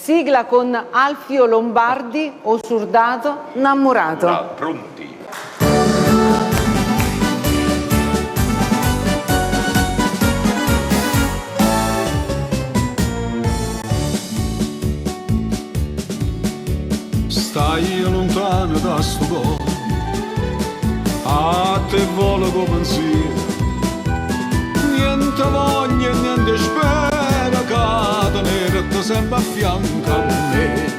sigla con Alfio Lombardi, Osurdato, Innamorato. Pronti. Stai lontano da sto cuore, a te volo come pensiero, niente voglia e niente spera che tenerti sempre a fianco a me.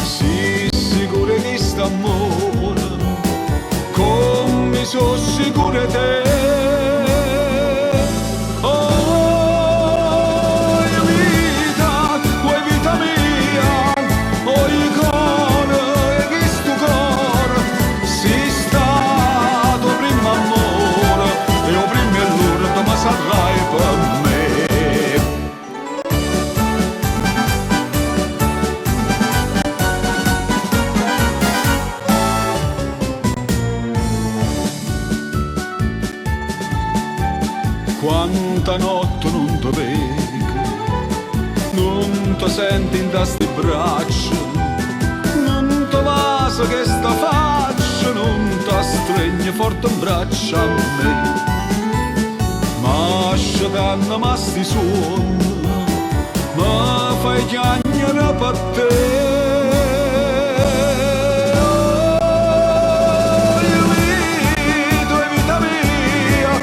Sii sicuro che sta amore, come sono sicuro te. Sarai per me. Quanta notte non ti vedo, non ti senti in sti braccia, non ti vasa che sta faccia, non ti stringe forte in braccia a me. Ma scetanno ma sti suoni, ma fai chiagnere per te. Oh, vita mia,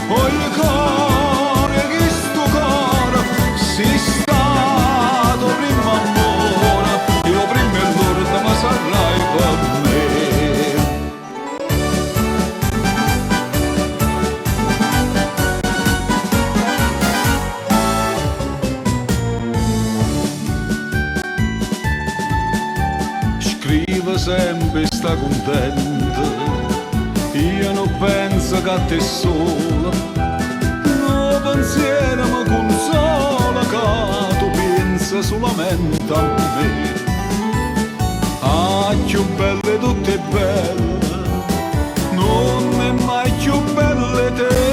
oh, il cuore, che sto cuore, si stato prima amore, io prima e l'ora ma sarai per me. Sempre sta contenta, io non penso che a te sola, no pensiero mi consola che tu pensi solamente a me. Ah, più belle tutte belle, non è mai più belle te.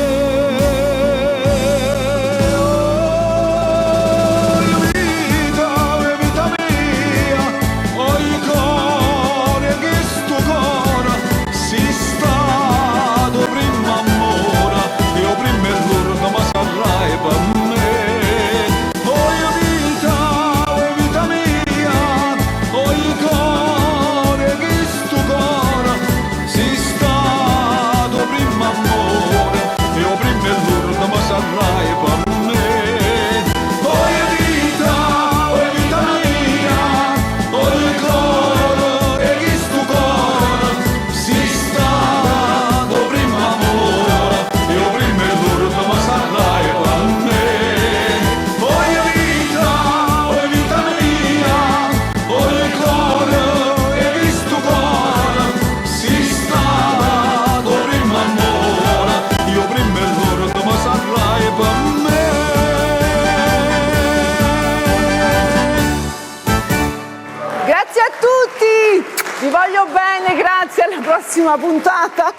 Vi voglio bene, grazie, alla prossima puntata.